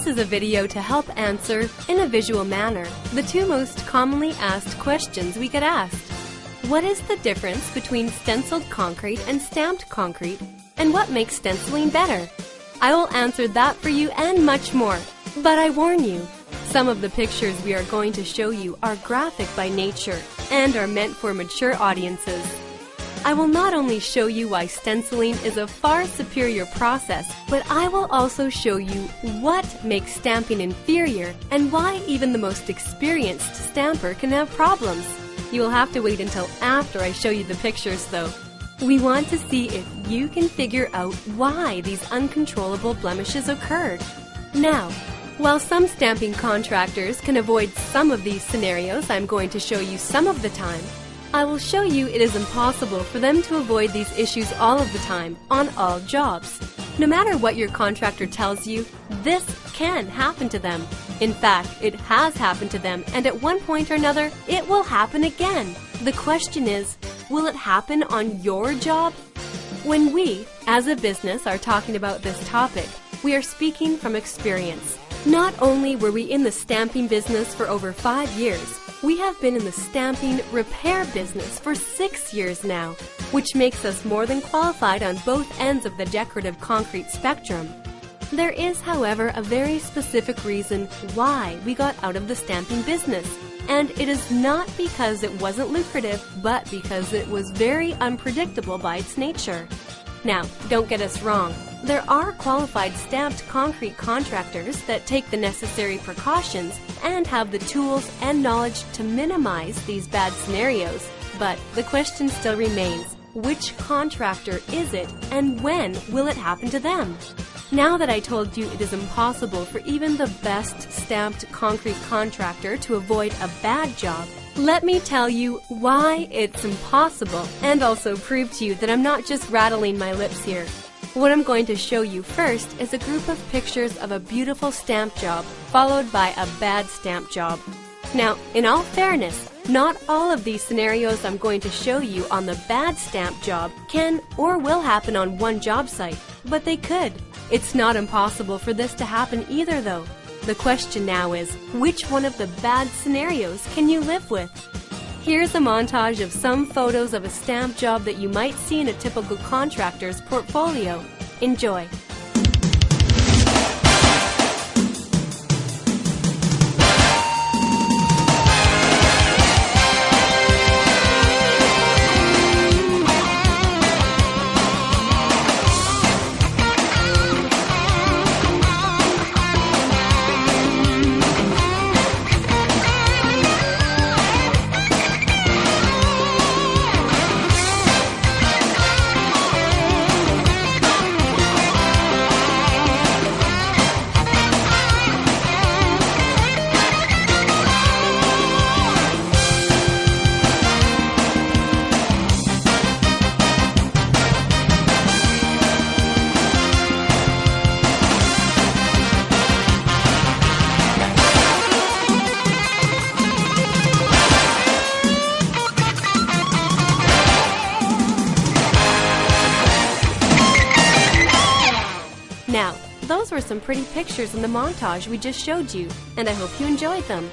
This is a video to help answer, in a visual manner, the two most commonly asked questions we get asked. What is the difference between stenciled concrete and stamped concrete, and what makes stenciling better? I will answer that for you and much more, but I warn you, some of the pictures we are going to show you are graphic by nature and are meant for mature audiences. I will not only show you why stenciling is a far superior process, but I will also show you what makes stamping inferior and why even the most experienced stamper can have problems. You will have to wait until after I show you the pictures though. We want to see if you can figure out why these uncontrollable blemishes occurred. Now, while some stamping contractors can avoid some of these scenarios I'm going to show you some of the time, I will show you it is impossible for them to avoid these issues all of the time, on all jobs. No matter what your contractor tells you, this can happen to them. In fact, it has happened to them, and at one point or another, it will happen again. The question is, will it happen on your job? When we, as a business, are talking about this topic, we are speaking from experience. Not only were we in the stamping business for over 5 years, we have been in the stamping repair business for 6 years now, which makes us more than qualified on both ends of the decorative concrete spectrum. There is, however, a very specific reason why we got out of the stamping business, and it is not because it wasn't lucrative, but because it was very unpredictable by its nature. Now, don't get us wrong. There are qualified stamped concrete contractors that take the necessary precautions and have the tools and knowledge to minimize these bad scenarios. But the question still remains, which contractor is it and when will it happen to them? Now that I told you it is impossible for even the best stamped concrete contractor to avoid a bad job, let me tell you why it's impossible and also prove to you that I'm not just rattling my lips here. What I'm going to show you first is a group of pictures of a beautiful stamp job followed by a bad stamp job. Now, in all fairness, not all of these scenarios I'm going to show you on the bad stamp job can or will happen on one job site, but they could. It's not impossible for this to happen either though. The question now is, which one of the bad scenarios can you live with? Here's a montage of some photos of a stamp job that you might see in a typical contractor's portfolio. Enjoy! Now, those were some pretty pictures in the montage we just showed you, and I hope you enjoyed them.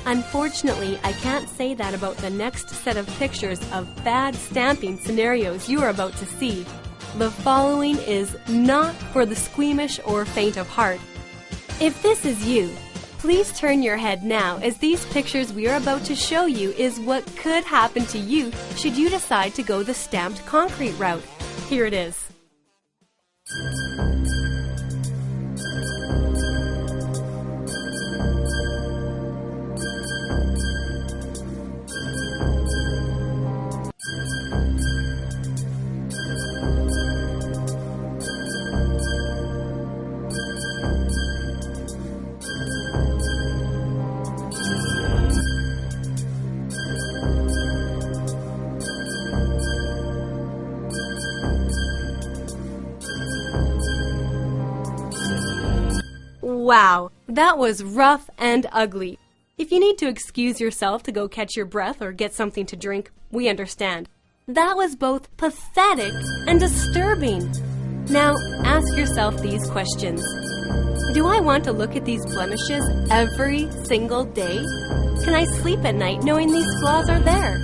Unfortunately, I can't say that about the next set of pictures of bad stamping scenarios you are about to see. The following is not for the squeamish or faint of heart. If this is you, please turn your head now, as these pictures we are about to show you is what could happen to you should you decide to go the stamped concrete route. Here it is. Wow, that was rough and ugly. If you need to excuse yourself to go catch your breath or get something to drink, we understand. That was both pathetic and disturbing. Now, ask yourself these questions. Do I want to look at these blemishes every single day? Can I sleep at night knowing these flaws are there?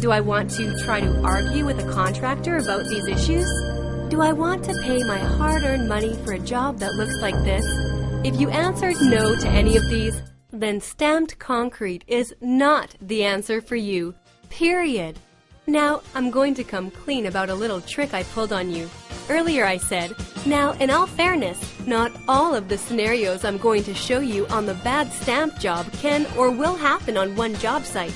Do I want to try to argue with a contractor about these issues? Do I want to pay my hard-earned money for a job that looks like this? If you answered no to any of these, then stamped concrete is not the answer for you. Period. Now, I'm going to come clean about a little trick I pulled on you. Earlier I said, now in all fairness, not all of the scenarios I'm going to show you on the bad stamp job can or will happen on one job site.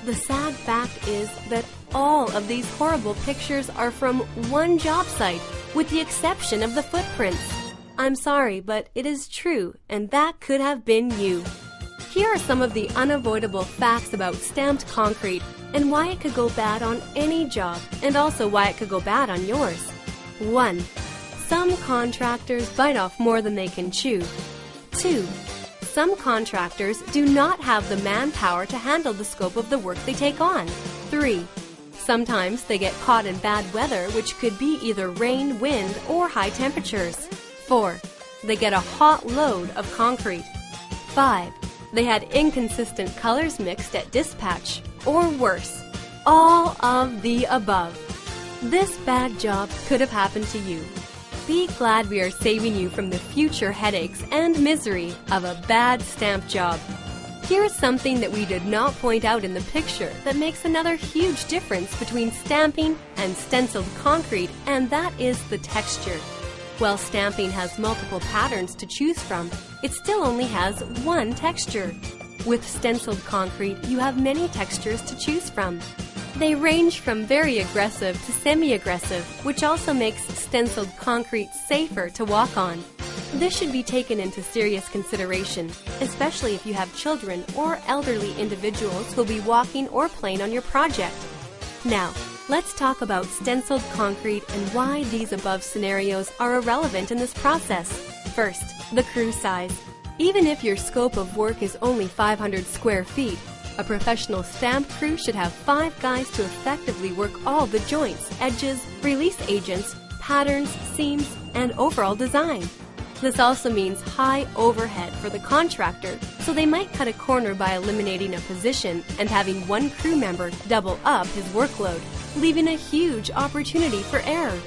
The sad fact is that all of these horrible pictures are from one job site, with the exception of the footprints. I'm sorry, but it is true, and that could have been you. Here are some of the unavoidable facts about stamped concrete and why it could go bad on any job, and also why it could go bad on yours. 1. Some contractors bite off more than they can chew. 2. Some contractors do not have the manpower to handle the scope of the work they take on. 3. Sometimes they get caught in bad weather, which could be either rain, wind, or high temperatures. 4. They get a hot load of concrete. 5. They had inconsistent colors mixed at dispatch. Or worse, all of the above. This bad job could have happened to you. Be glad we are saving you from the future headaches and misery of a bad stamp job. Here is something that we did not point out in the picture that makes another huge difference between stamping and stenciled concrete, and that is the texture. While stamping has multiple patterns to choose from, it still only has one texture. With stenciled concrete, you have many textures to choose from. They range from very aggressive to semi-aggressive, which also makes stenciled concrete safer to walk on. This should be taken into serious consideration, especially if you have children or elderly individuals who will be walking or playing on your project. Now, let's talk about stenciled concrete and why these above scenarios are irrelevant in this process. First, the crew size. Even if your scope of work is only 500 square feet, a professional stamp crew should have 5 guys to effectively work all the joints, edges, release agents, patterns, seams, and overall design. This also means high overhead for the contractor, so they might cut a corner by eliminating a position and having one crew member double up his workload, leaving a huge opportunity for error.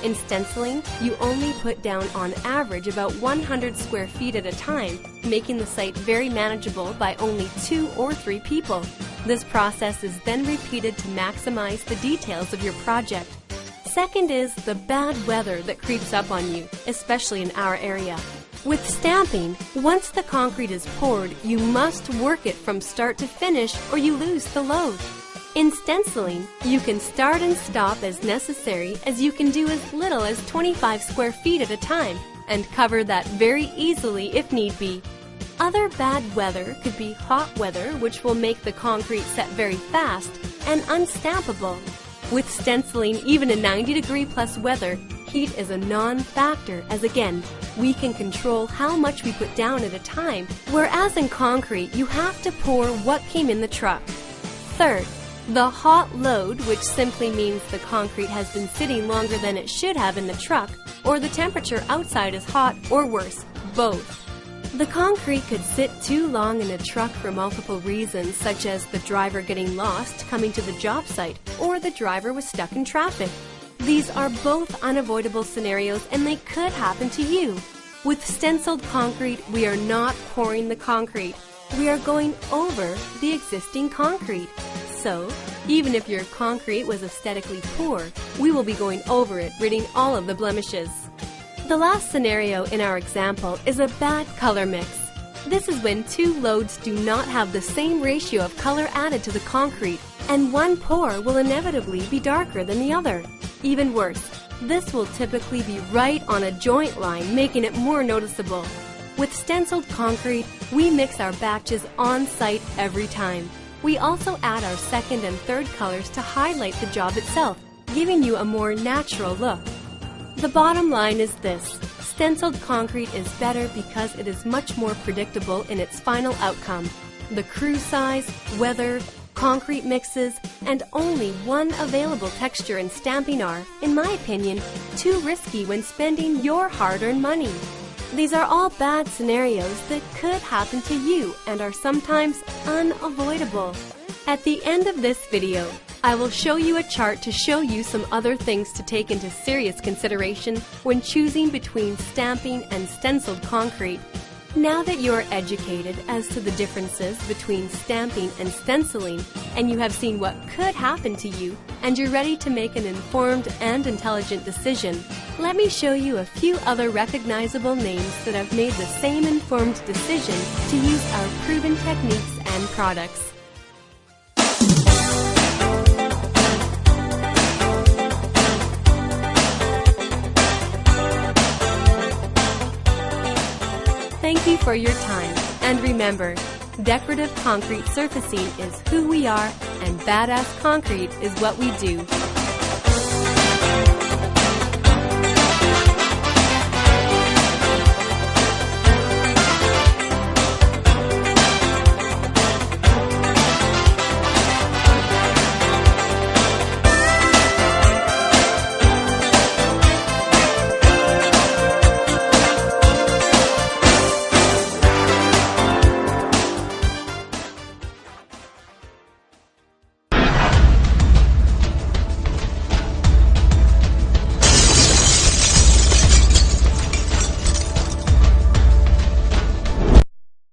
In stenciling, you only put down on average about 100 square feet at a time, making the site very manageable by only 2 or 3 people. This process is then repeated to maximize the details of your project. Second is the bad weather that creeps up on you, especially in our area. With stamping, once the concrete is poured, you must work it from start to finish or you lose the load. In stenciling, you can start and stop as necessary, as you can do as little as 25 square feet at a time and cover that very easily if need be. Other bad weather could be hot weather, which will make the concrete set very fast and unstampable. With stenciling, even in 90-degree plus weather, heat is a non-factor, as again, we can control how much we put down at a time, whereas in concrete, you have to pour what came in the truck. Third, the hot load, which simply means the concrete has been sitting longer than it should have in the truck, or the temperature outside is hot, or worse, both. The concrete could sit too long in a truck for multiple reasons, such as the driver getting lost coming to the job site, or the driver was stuck in traffic. These are both unavoidable scenarios, and they could happen to you. With stenciled concrete, we are not pouring the concrete. We are going over the existing concrete. So, even if your concrete was aesthetically poor, we will be going over it, ridding all of the blemishes. The last scenario in our example is a bad color mix. This is when 2 loads do not have the same ratio of color added to the concrete, and one pour will inevitably be darker than the other. Even worse, this will typically be right on a joint line, making it more noticeable. With stenciled concrete, we mix our batches on site every time. We also add our second and third colors to highlight the job itself, giving you a more natural look. The bottom line is this: stenciled concrete is better because it is much more predictable in its final outcome. The crew size, weather, concrete mixes, and only one available texture and stamping are, in my opinion, too risky when spending your hard-earned money. These are all bad scenarios that could happen to you and are sometimes unavoidable. At the end of this video, I will show you a chart to show you some other things to take into serious consideration when choosing between stamping and stenciled concrete. Now that you're educated as to the differences between stamping and stenciling, and you have seen what could happen to you, and you're ready to make an informed and intelligent decision, let me show you a few other recognizable names that have made the same informed decision to use our proven techniques and products. Thank you for your time, and remember, Decorative Concrete Surfacing is who we are, and badass concrete is what we do.